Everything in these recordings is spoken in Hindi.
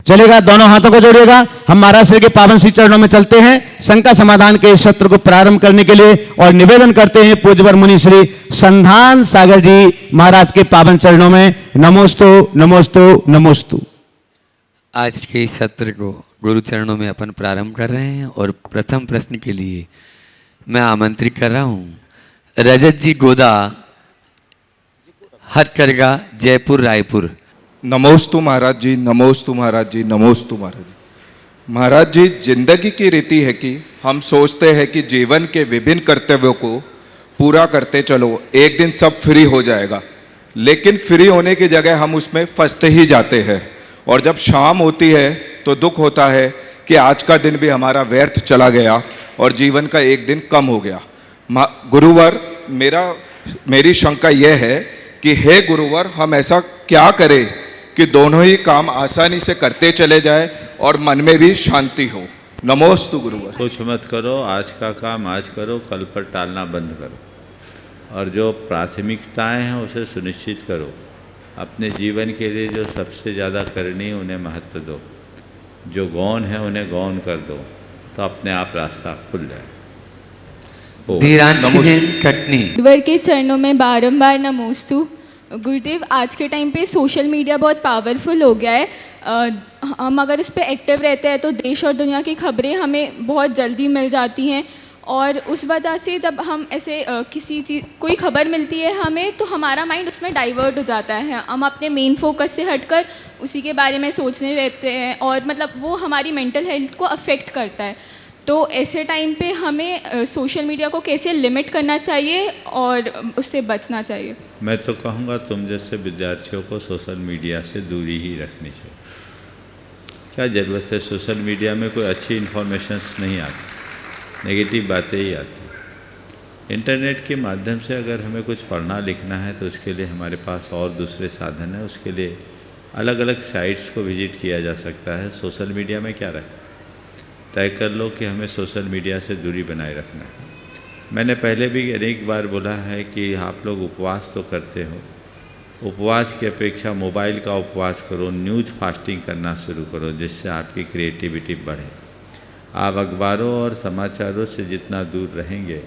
चलेगा, दोनों हाथों को जोड़िएगा। हम महाराज श्री के पावन श्री चरणों में चलते हैं शंका समाधान के इस सत्र को प्रारंभ करने के लिए और निवेदन करते हैं पूज्यवर मुनि श्री संधान सागर जी महाराज के पावन चरणों में। नमोस्तु नमोस्तु नमोस्तु। आज के इस सत्र को गुरु चरणों में अपन प्रारंभ कर रहे हैं और प्रथम प्रश्न के लिए मैं आमंत्रित कर रहा हूँ रजत जी गोदा, हथकरघा, जयपुर रायपुर। नमोस्तु महाराज जी, नमोस्तु महाराज जी, नमोस्तु महाराज जी। महाराज जी, जिंदगी की रीति है कि हम सोचते हैं कि जीवन के विभिन्न कर्तव्यों को पूरा करते चलो, एक दिन सब फ्री हो जाएगा, लेकिन फ्री होने की जगह हम उसमें फंसते ही जाते हैं और जब शाम होती है तो दुख होता है कि आज का दिन भी हमारा व्यर्थ चला गया और जीवन का एक दिन कम हो गया। गुरुवर, मेरी शंका यह है कि हे गुरुवर, हम ऐसा क्या करें कि दोनों ही काम आसानी से करते चले जाए और मन में भी शांति हो। नमोस्तु गुरुवर। कुछ मत करो, आज का काम आज करो, कल पर टालना बंद करो और जो प्राथमिकताएं हैं उसे सुनिश्चित करो। अपने जीवन के लिए जो सबसे ज़्यादा करनी है उन्हें महत्व दो, जो गौण है उन्हें गौण कर दो, तो अपने आप रास्ता खुल जाए। गुरुवर के चरणों में बारंबार नमोस्तु। गुरुदेव, आज के टाइम पे सोशल मीडिया बहुत पावरफुल हो गया है। हम अगर उस पर एक्टिव रहते हैं तो देश और दुनिया की खबरें हमें बहुत जल्दी मिल जाती हैं और उस वजह से जब हम ऐसे किसी चीज़ कोई खबर मिलती है हमें, तो हमारा माइंड उसमें डाइवर्ट हो जाता है। हम अपने मेन फोकस से हटकर उसी के बारे में सोचने रहते हैं और मतलब वो हमारी मेंटल हेल्थ को अफेक्ट करता है। तो ऐसे टाइम पे हमें सोशल मीडिया को कैसे लिमिट करना चाहिए और उससे बचना चाहिए? मैं तो कहूँगा तुम जैसे विद्यार्थियों को सोशल मीडिया से दूरी ही रखनी चाहिए। क्या ज़रूरत है? सोशल मीडिया में कोई अच्छी इन्फॉर्मेशंस नहीं आती, नेगेटिव बातें ही आती। इंटरनेट के माध्यम से अगर हमें कुछ पढ़ना लिखना है तो उसके लिए हमारे पास और दूसरे साधन हैं। उसके लिए अलग अलग साइट्स को विजिट किया जा सकता है। सोशल मीडिया में क्या रखा, तय कर लो कि हमें सोशल मीडिया से दूरी बनाए रखना है। मैंने पहले भी अनेक बार बोला है कि आप लोग उपवास तो करते हो, उपवास की अपेक्षा मोबाइल का उपवास करो, न्यूज़ फास्टिंग करना शुरू करो, जिससे आपकी क्रिएटिविटी बढ़े। आप अखबारों और समाचारों से जितना दूर रहेंगे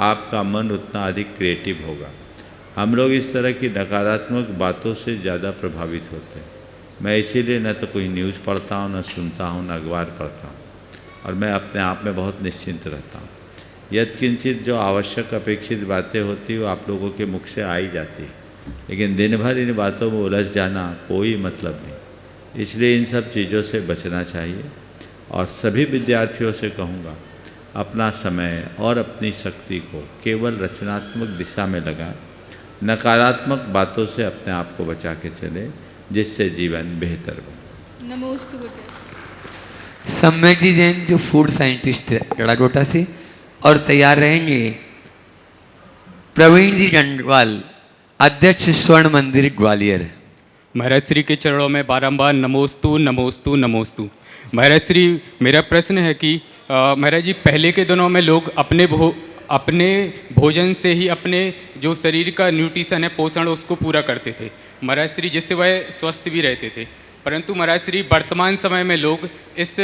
आपका मन उतना अधिक क्रिएटिव होगा। हम लोग इस तरह की नकारात्मक बातों से ज़्यादा प्रभावित होते हैं। मैं इसीलिए न तो कोई न्यूज़ पढ़ता हूँ, न सुनता हूँ, न अखबार पढ़ता हूँ और मैं अपने आप में बहुत निश्चिंत रहता हूँ। यत्किंचित जो आवश्यक अपेक्षित बातें होती हैं वो आप लोगों के मुख से आ ही जाती है, लेकिन दिन भर इन बातों में उलझ जाना कोई मतलब नहीं। इसलिए इन सब चीज़ों से बचना चाहिए और सभी विद्यार्थियों से कहूँगा अपना समय और अपनी शक्ति को केवल रचनात्मक दिशा में लगाएं, नकारात्मक बातों से अपने आप को बचा के चले, जिससे जीवन बेहतर बने। नमोस्तु। सम्यक जी जैन जो फूड साइंटिस्ट है गड़ागोटा से, और तैयार रहेंगे प्रवीण जी डंडवाल, अध्यक्ष स्वर्ण मंदिर ग्वालियर। महाराज श्री के चरणों में बारंबार नमोस्तु नमोस्तु नमोस्तु। महाराज श्री, मेरा प्रश्न है कि महाराज जी, पहले के दिनों में लोग अपने भोजन से ही अपने जो शरीर का न्यूट्रिशन है, पोषण, उसको पूरा करते थे महाराज श्री, जिससे वह स्वस्थ भी रहते थे। परंतु महाराज श्री, वर्तमान समय में लोग इस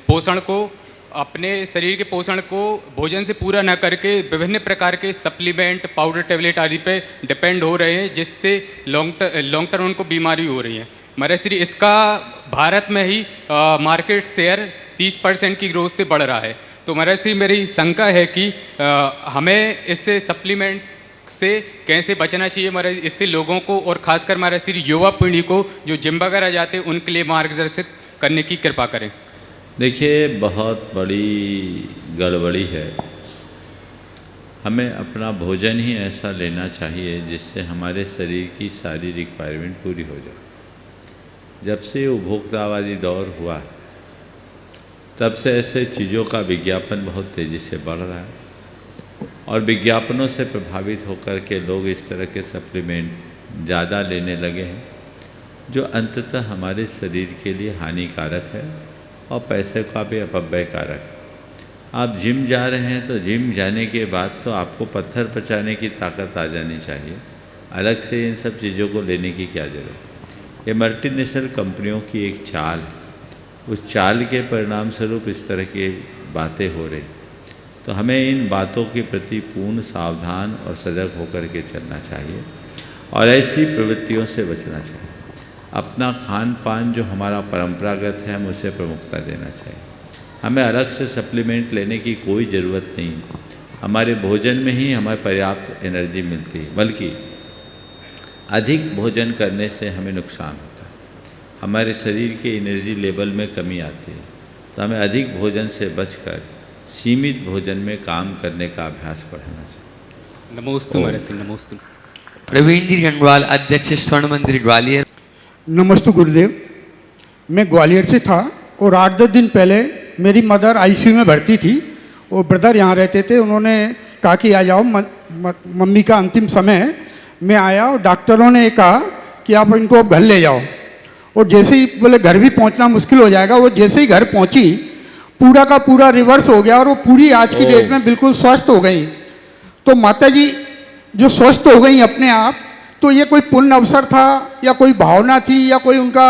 पोषण को, अपने शरीर के पोषण को भोजन से पूरा न करके विभिन्न प्रकार के सप्लीमेंट, पाउडर, टेबलेट आदि पे डिपेंड हो रहे हैं, जिससे लॉन्ग टर्म उनको बीमारी हो रही है। महाराज श्री, इसका भारत में ही मार्केट शेयर 30% की ग्रोथ से बढ़ रहा है। तो महाराज श्री, मेरी शंका है कि हमें इससे सप्लीमेंट्स से कैसे बचना चाहिए महाराज, इससे लोगों को और खासकर महाराज श्री युवा पीढ़ी को जो जिम वगैरह जाते हैं उनके लिए मार्गदर्शित करने की कृपा करें। देखिए, बहुत बड़ी गड़बड़ी है। हमें अपना भोजन ही ऐसा लेना चाहिए जिससे हमारे शरीर की सारी रिक्वायरमेंट पूरी हो जाए। जब से उपभोक्तावादी दौर हुआ तब से ऐसे चीज़ों का विज्ञापन बहुत तेज़ी से बढ़ रहा है और विज्ञापनों से प्रभावित होकर के लोग इस तरह के सप्लीमेंट ज़्यादा लेने लगे हैं, जो अंततः हमारे शरीर के लिए हानिकारक है और पैसे का भी अपव्यय कारक है। आप जिम जा रहे हैं तो जिम जाने के बाद तो आपको पत्थर पचाने की ताकत आ जानी चाहिए, अलग से इन सब चीज़ों को लेने की क्या ज़रूरत। ये मल्टीनेशनल कंपनियों की एक चाल है। उस चाल के परिणाम स्वरूप इस तरह की बातें हो रही, तो हमें इन बातों के प्रति पूर्ण सावधान और सजग होकर के चलना चाहिए और ऐसी प्रवृत्तियों से बचना चाहिए। अपना खान पान जो हमारा परंपरागत है, हम उसे प्रमुखता देना चाहिए। हमें अलग से सप्लीमेंट लेने की कोई ज़रूरत नहीं। हमारे भोजन में ही हमें पर्याप्त एनर्जी मिलती है, बल्कि अधिक भोजन करने से हमें नुकसान होता है। हमारे शरीर के एनर्जी लेवल में कमी आती है, तो हमें अधिक भोजन से बचकर सीमित भोजन में काम करने का अभ्यास बढ़ाना चाहिए। नमोस्तु महाराज श्री, नमोस्तु। प्रवीण जी गंगवाल, अध्यक्ष स्वर्ण मंदिर ग्वालियर। नमस्ते गुरुदेव। मैं ग्वालियर से था और 8-10 दिन पहले मेरी मदर आईसीयू में भर्ती थी और ब्रदर यहाँ रहते थे। उन्होंने कहा कि आ जाओ, मम्मी का अंतिम समय है। मैं आया और डॉक्टरों ने कहा कि आप इनको घर ले जाओ। और जैसे ही बोले घर भी पहुँचना मुश्किल हो जाएगा, वो जैसे ही घर पहुँची पूरा का पूरा रिवर्स हो गया और वो पूरी आज की डेट में बिल्कुल स्वस्थ हो गई। तो माता जी जो स्वस्थ हो गई अपने आप, तो ये कोई पुण्य अवसर था या कोई भावना थी या कोई उनका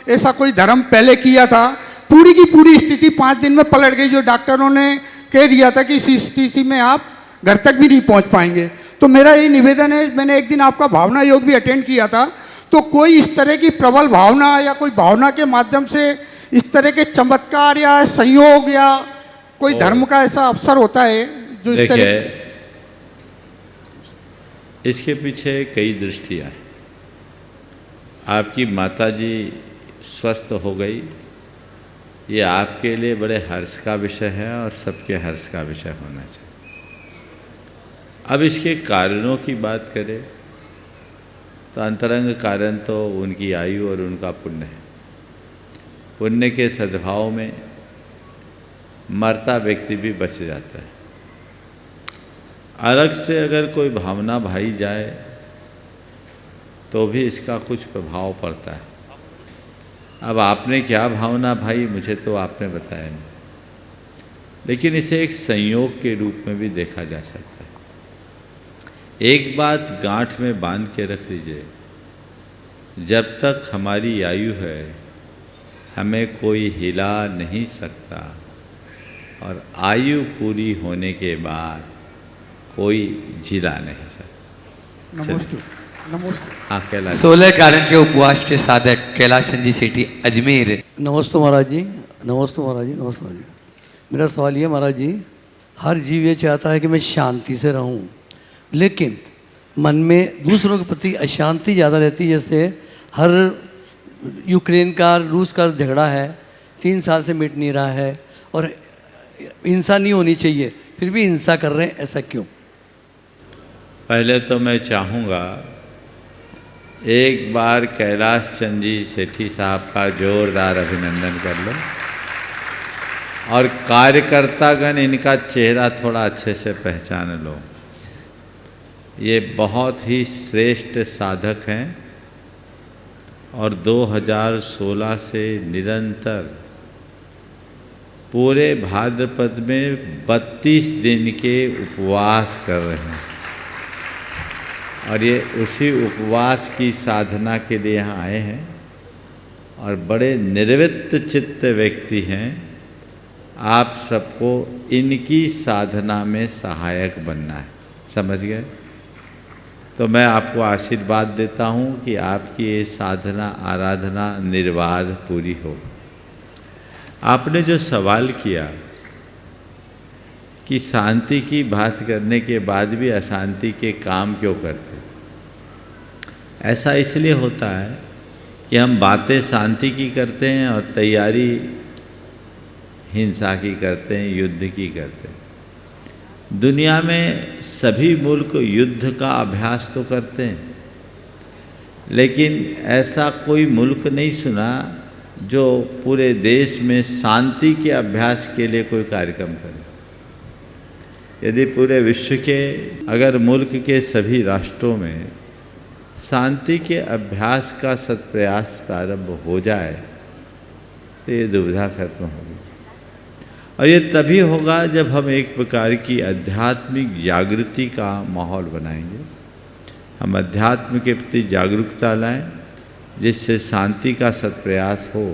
ऐसा कोई धर्म पहले किया था? पूरी की पूरी स्थिति 5 दिन में पलट गई। जो डॉक्टरों ने कह दिया था कि इस स्थिति में आप घर तक भी नहीं पहुंच पाएंगे। तो मेरा ये निवेदन है, मैंने एक दिन आपका भावना योग भी अटेंड किया था, तो कोई इस तरह की प्रबल भावना या कोई भावना के माध्यम से इस तरह के चमत्कार या संयोग या कोई धर्म का ऐसा अवसर होता है जो इस तरह? देखिए, इसके पीछे कई दृष्टियाँ हैं। आपकी माताजी स्वस्थ हो गई, ये आपके लिए बड़े हर्ष का विषय है और सबके हर्ष का विषय होना चाहिए। अब इसके कारणों की बात करें तो अंतरंग कारण तो उनकी आयु और उनका पुण्य है। पुण्य के सद्भाव में मरता व्यक्ति भी बच जाता है। अलग से अगर कोई भावना भाई जाए तो भी इसका कुछ प्रभाव पड़ता है। अब आपने क्या भावना भाई, मुझे तो आपने बताया नहीं, लेकिन इसे एक संयोग के रूप में भी देखा जा सकता है। एक बात गांठ में बांध के रख लीजिए, जब तक हमारी आयु है हमें कोई हिला नहीं सकता, और आयु पूरी होने के बाद कोई झिला नहीं सकता। नमस्ते। नमस्ते। हाँ, कैलाश। 16 कारण के उपवास के साधक कैलाश जी सेठी, अजमेर। नमस्ते महाराज जी। नमस्ते महाराज जी। नमस्ते महाराज जी। मेरा सवाल ये महाराज जी, हर जीव ये चाहता है कि मैं शांति से रहूं, लेकिन मन में दूसरों के प्रति अशांति ज़्यादा रहती है। जैसे हर यूक्रेन का रूस का झगड़ा है, 3 साल से मिट नहीं रहा है, और हिंसा नहीं होनी चाहिए फिर भी हिंसा कर रहे हैं, ऐसा क्यों? पहले तो मैं चाहूँगा एक बार कैलाश चंद जी सेठी साहब का जोरदार अभिनंदन कर लो, और कार्यकर्तागण इनका चेहरा थोड़ा अच्छे से पहचान लो। ये बहुत ही श्रेष्ठ साधक हैं और 2016 से निरंतर पूरे भाद्रपद में 32 दिन के उपवास कर रहे हैं, और ये उसी उपवास की साधना के लिए यहाँ आए हैं, और बड़े निर्वित्त चित्त व्यक्ति हैं। आप सबको इनकी साधना में सहायक बनना है, समझ गए? तो मैं आपको आशीर्वाद देता हूँ कि आपकी ये साधना आराधना निर्बाध पूरी हो। आपने जो सवाल किया कि शांति की बात करने के बाद भी अशांति के काम क्यों करते, ऐसा इसलिए होता है कि हम बातें शांति की करते हैं और तैयारी हिंसा की करते हैं, युद्ध की करते हैं। दुनिया में सभी मुल्क युद्ध का अभ्यास तो करते हैं, लेकिन ऐसा कोई मुल्क नहीं सुना जो पूरे देश में शांति के अभ्यास के लिए कोई कार्यक्रम करे। यदि पूरे विश्व के अगर मुल्क के सभी राष्ट्रों में शांति के अभ्यास का सत्प्रयास प्रारंभ हो जाए तो ये दुविधा खत्म होगी। और ये तभी होगा जब हम एक प्रकार की आध्यात्मिक जागृति का माहौल बनाएंगे। हम अध्यात्म के प्रति जागरूकता लाएं, जिससे शांति का सत्प्रयास हो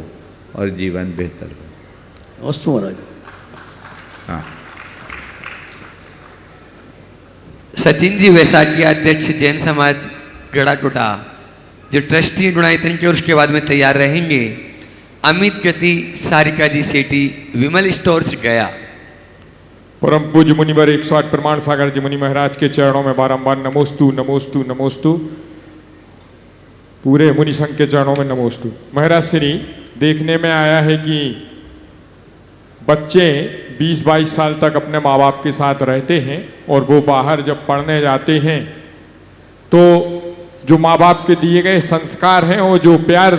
और जीवन बेहतर हो। नमस्ते महाराज। हाँ, सचिन जी वैसाखी अध्यक्ष जैन समाज गड़ाकोटा जो ट्रस्टी गुणायतन के और उसके बाद में तैयार रहेंगे। अमित कृति सारिका जी सेठी विमल स्टोर्स गया। परम पूज्य मुनिवर 108 प्रमाण सागर जी मुनि महाराज के चरणों में बारंबार नमोस्तु नमोस्तु नमोस्तु। पूरे मुनि संघ के चरणों में नमोस्तु। महाराज श्री, देखने में आया है कि बच्चे 20-22 साल तक अपने माँ बाप के साथ रहते हैं और वो बाहर जब पढ़ने जाते हैं तो जो माँ बाप के दिए गए संस्कार हैं, वो जो प्यार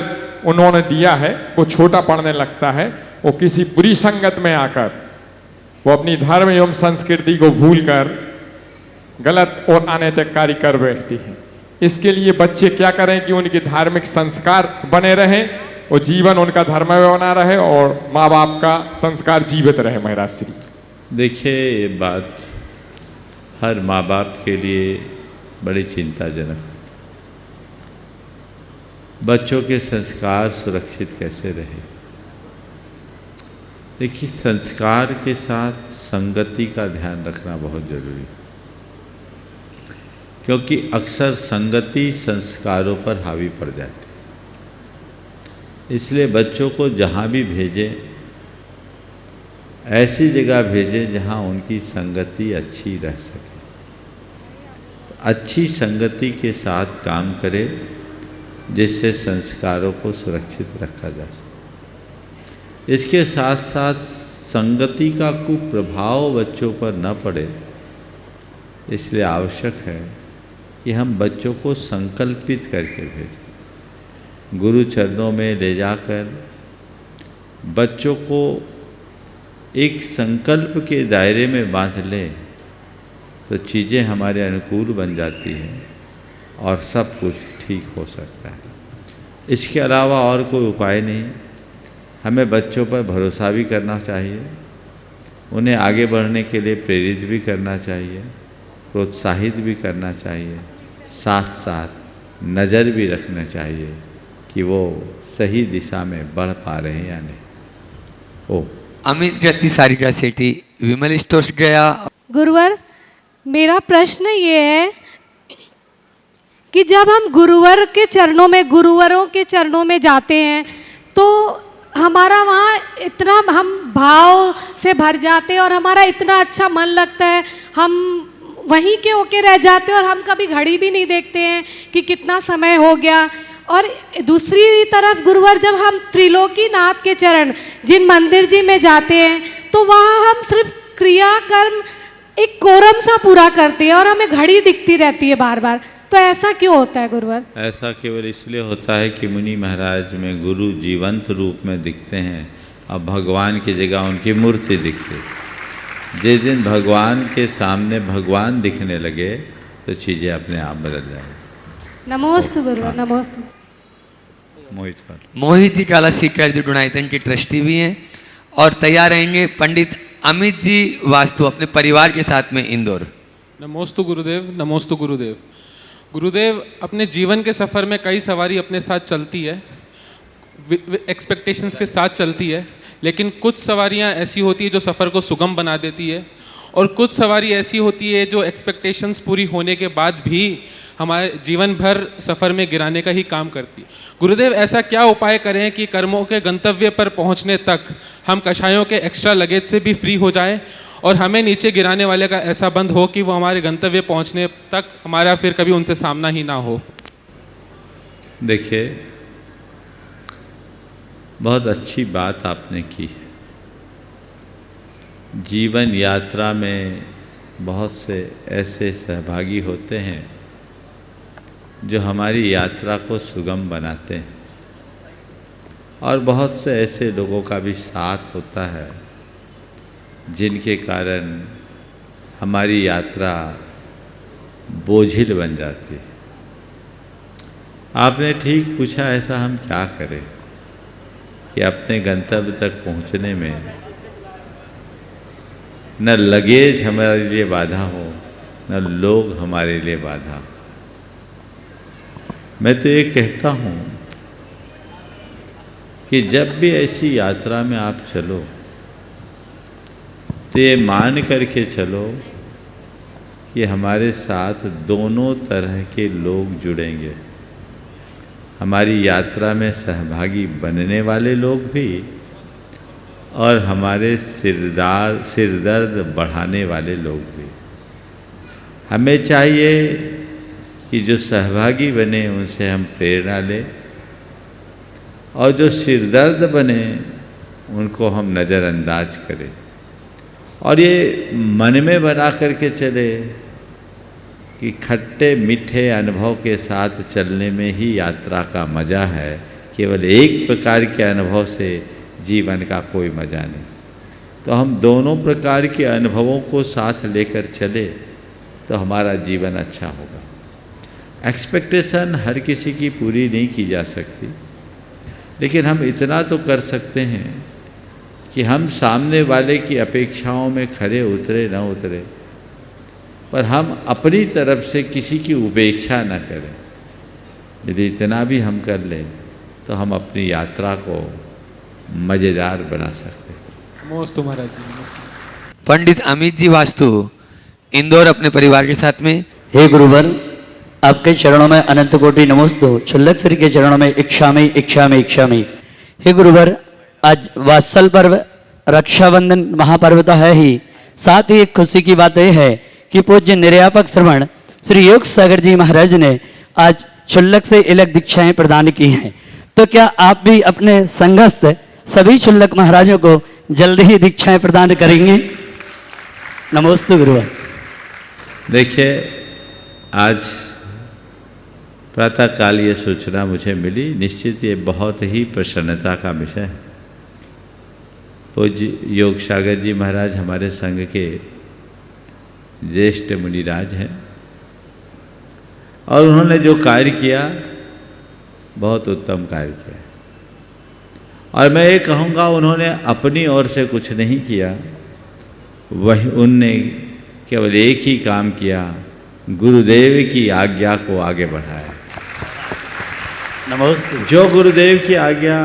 उन्होंने दिया है, वो छोटा पड़ने लगता है। वो किसी बुरी संगत में आकर वो अपनी धर्म एवं संस्कृति को भूलकर गलत और अनैतिक कार्य कर बैठती हैं। इसके लिए बच्चे क्या करें कि उनके धार्मिक संस्कार बने रहें और जीवन उनका धर्म में बना रहे और माँ बाप का संस्कार जीवित रहे। महाराज श्री, देखिए ये बात हर माँ बाप के लिए बड़ी चिंताजनक है। बच्चों के संस्कार सुरक्षित कैसे रहे? देखिए, संस्कार के साथ संगति का ध्यान रखना बहुत जरूरी है, क्योंकि अक्सर संगति संस्कारों पर हावी पड़ जाती है। इसलिए बच्चों को जहाँ भी भेजें, ऐसी जगह भेजें जहाँ उनकी संगति अच्छी रह सके। अच्छी संगति के साथ काम करें जिससे संस्कारों को सुरक्षित रखा जा सके। इसके साथ साथ संगति का कुप्रभाव बच्चों पर न पड़े, इसलिए आवश्यक है कि हम बच्चों को संकल्पित करके भेजें। गुरु चरणों में ले जाकर बच्चों को एक संकल्प के दायरे में बांध लें तो चीज़ें हमारे अनुकूल बन जाती हैं और सब कुछ ठीक हो सकता है। इसके अलावा और कोई उपाय नहीं। हमें बच्चों पर भरोसा भी करना चाहिए, उन्हें आगे बढ़ने के लिए प्रेरित भी करना चाहिए, प्रोत्साहित भी करना चाहिए, साथ साथ नज़र भी रखना चाहिए कि वो सही दिशा में बढ़ पा रहे हैं या नहीं। ओ अमित कृति सारिका सेठी विमल स्टोर्स गया। गुरुवर, मेरा प्रश्न ये है कि जब हम गुरुवरों के चरणों में जाते हैं तो हमारा वहाँ इतना हम भाव से भर जाते हैं और हमारा इतना अच्छा मन लगता है, हम वहीं के होके रह जाते हैं और हम कभी घड़ी भी नहीं देखते हैं कि कितना समय हो गया। और दूसरी तरफ गुरुवर, जब हम त्रिलोकीनाथ के चरण जिन मंदिर जी में जाते हैं तो वहाँ हम सिर्फ क्रिया कर्म एक कोरम सा पूरा करते हैं और हमें घड़ी दिखती रहती है बार बार। तो ऐसा क्यों होता है गुरुवर? ऐसा केवल इसलिए होता है कि मुनि महाराज में गुरु जीवंत रूप में दिखते हैं और भगवान की जगह उनकी मूर्ति दिखती है। जिस दिन भगवान के सामने भगवान दिखने लगे तो चीज़ें अपने आप बदल जाएंगी। नमोस्तु गुरुवर, नमोस्तु। मोहित जी काला सीकर जो गुणायतन के ट्रस्टी भी हैं और तैयार रहेंगे पंडित अमित जी वास्तु अपने परिवार के साथ में इंदौर। नमोस्तु गुरुदेव, नमोस्तु गुरुदेव। गुरुदेव, अपने जीवन के सफ़र में कई सवारी अपने साथ चलती है, एक्सपेक्टेशंस के साथ चलती है, लेकिन कुछ सवारियां ऐसी होती है जो सफ़र को सुगम बना देती है और कुछ सवारी ऐसी होती है जो एक्सपेक्टेशंस पूरी होने के बाद भी हमारे जीवन भर सफ़र में गिराने का ही काम करती है। गुरुदेव, ऐसा क्या उपाय करें कि कर्मों के गंतव्य पर पहुंचने तक हम कषायों के एक्स्ट्रा लगेज से भी फ्री हो जाएं और हमें नीचे गिराने वाले का ऐसा बंद हो कि वो हमारे गंतव्य पहुंचने तक हमारा फिर कभी उनसे सामना ही ना हो? देखिए, बहुत अच्छी बात आपने की है। जीवन यात्रा में बहुत से ऐसे सहभागी होते हैं जो हमारी यात्रा को सुगम बनाते हैं और बहुत से ऐसे लोगों का भी साथ होता है जिनके कारण हमारी यात्रा बोझिल बन जाती है। आपने ठीक पूछा, ऐसा हम क्या करें कि अपने गंतव्य तक पहुंचने में न लगेज हमारे लिए बाधा हो न लोग हमारे लिए बाधा हो। मैं तो ये कहता हूँ कि जब भी ऐसी यात्रा में आप चलो तो ये मान करके चलो कि हमारे साथ दोनों तरह के लोग जुड़ेंगे। हमारी यात्रा में सहभागी बनने वाले लोग भी और हमारे सिरदर्द बढ़ाने वाले लोग भी। हमें चाहिए कि जो सहभागी बने उनसे हम प्रेरणा लें और जो सिरदर्द बने उनको हम नज़रअंदाज करें और ये मन में बना करके चले कि खट्टे मीठे अनुभव के साथ चलने में ही यात्रा का मज़ा है। केवल एक प्रकार के अनुभव से जीवन का कोई मज़ा नहीं। तो हम दोनों प्रकार के अनुभवों को साथ लेकर चले तो हमारा जीवन अच्छा होगा। एक्सपेक्टेशन हर किसी की पूरी नहीं की जा सकती, लेकिन हम इतना तो कर सकते हैं कि हम सामने वाले की अपेक्षाओं में खरे उतरे न उतरे, पर हम अपनी तरफ से किसी की उपेक्षा न करें। यदि इतना भी हम कर लें तो हम अपनी यात्रा को मज़ेदार बना सकते हैं। नमोस्तु महाराज जी, नमोस्तु। पंडित अमित जी वास्तु, इंदौर, अपने परिवार के साथ में। हे गुरुवर, आपके चरणों में अनंत कोटि नमोस्तु। छुल्लक श्री के चरणों में इच्छामि इच्छामि इच्छामि। हे गुरुवर, आज वात्सल पर्व, रक्षाबंधन महापर्व तो है ही, साथ ही एक खुशी की बात यह है कि पूज्य निर्यापक श्रवण श्री योग सागर जी महाराज ने आज छुल्लक से इलक दीक्षाएं प्रदान की हैं। तो क्या आप भी अपने संघस्थ सभी छुल्लक महाराजों को जल्दी ही दीक्षाएं प्रदान करेंगे? नमोस्तु गुरुवर। देखिए, आज प्रातःकाल ये सूचना मुझे मिली, निश्चित ये बहुत ही प्रसन्नता का विषय है। पूज्य योग सागर जी महाराज हमारे संघ के ज्येष्ठ मुनिराज हैं और उन्होंने जो कार्य किया बहुत उत्तम कार्य किया। और मैं ये कहूँगा, उन्होंने अपनी ओर से कुछ नहीं किया, वही उनने केवल एक ही काम किया, गुरुदेव की आज्ञा को आगे बढ़ाया। नमस्ते। जो गुरुदेव की आज्ञा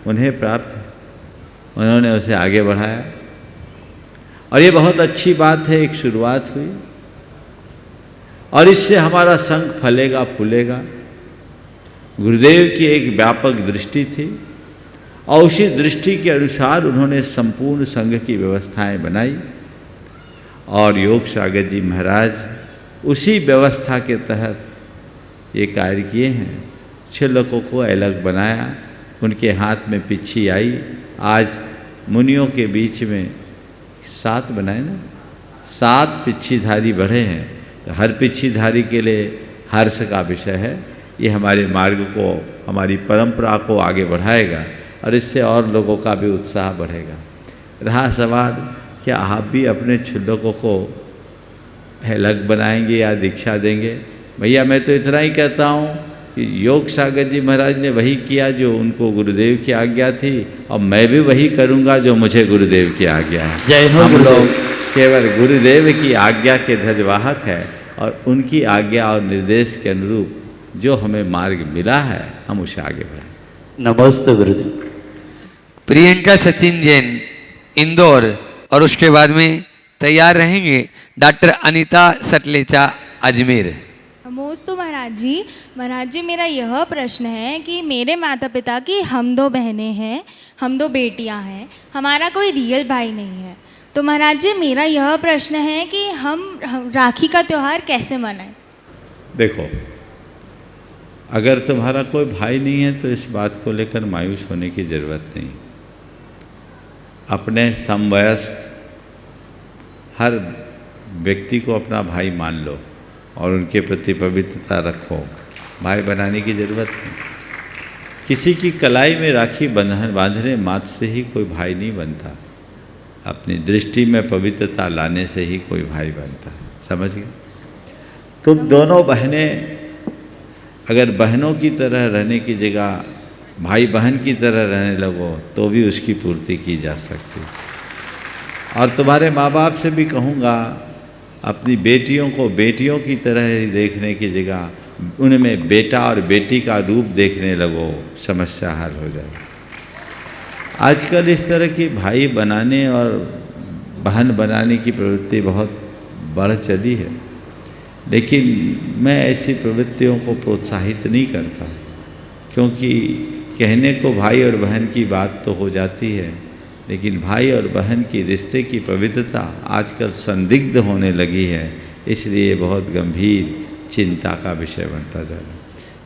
उन्हें प्राप्त है उन्होंने उसे आगे बढ़ाया और ये बहुत अच्छी बात है। एक शुरुआत हुई और इससे हमारा संघ फलेगा फूलेगा। गुरुदेव की एक व्यापक दृष्टि थी और उसी दृष्टि के अनुसार उन्होंने संपूर्ण संघ की व्यवस्थाएं बनाई और योग सागर जी महाराज उसी व्यवस्था के तहत ये कार्य किए हैं। छुल्लकों को अलग बनाया, उनके हाथ में पिच्छी आई। आज मुनियों के बीच में 7 बनाए ना, 7 पिच्छीधारी बढ़े हैं। तो हर पिच्छीधारी के लिए हर्ष का विषय है। ये हमारे मार्ग को, हमारी परंपरा को आगे बढ़ाएगा और इससे और लोगों का भी उत्साह बढ़ेगा। रहा सवाल, क्या आप भी अपने छुल्लकों को अलग बनाएंगे या दीक्षा देंगे? भैया, मैं तो इतना ही कहता हूँ कि योग सागर जी महाराज ने वही किया जो उनको गुरुदेव की आज्ञा थी और मैं भी वही करूँगा जो मुझे गुरुदेव की आज्ञा है। जय हो। हम लोग केवल गुरुदेव की आज्ञा के ध्वजवाहक है और उनकी आज्ञा और निर्देश के अनुरूप जो हमें मार्ग मिला है हम उसे आगे बढ़ाएं। नमस्ते गुरुदेव। प्रियंका सचिन जैन, इंदौर, और उसके बाद में तैयार रहेंगे डॉक्टर अनीता सतलेचा, अजमेर। नमोस्तु महाराज जी। महाराज जी, मेरा यह प्रश्न है कि मेरे माता पिता की हम 2 बहनें हैं, हम 2 बेटियां हैं, हमारा कोई रियल भाई नहीं है। तो महाराज जी, मेरा यह प्रश्न है कि हम राखी का त्यौहार कैसे मनाएं? देखो, अगर तुम्हारा कोई भाई नहीं है तो इस बात को लेकर मायूस होने की ज़रूरत नहीं। अपने समवयस्क हर व्यक्ति को अपना भाई मान लो और उनके प्रति पवित्रता रखो। भाई बनाने की ज़रूरत नहीं। किसी की कलाई में राखी बांधने मात्र से ही कोई भाई नहीं बनता। अपनी दृष्टि में पवित्रता लाने से ही कोई भाई बनता है। समझ गए? तुम दोनों बहनें अगर बहनों की तरह रहने की जगह भाई बहन की तरह रहने लगो तो भी उसकी पूर्ति की जा सकती। और तुम्हारे माँ बाप से भी कहूँगा, अपनी बेटियों को बेटियों की तरह ही देखने की जगह उनमें बेटा और बेटी का रूप देखने लगो, समस्या हल हो जाएगी। आजकल इस तरह की भाई बनाने और बहन बनाने की प्रवृत्ति बहुत बढ़ चली है, लेकिन मैं ऐसी प्रवृत्तियों को प्रोत्साहित नहीं करता, क्योंकि कहने को भाई और बहन की बात तो हो जाती है, लेकिन भाई और बहन की रिश्ते की पवित्रता आजकल संदिग्ध होने लगी है, इसलिए बहुत गंभीर चिंता का विषय बनता जा रहा है।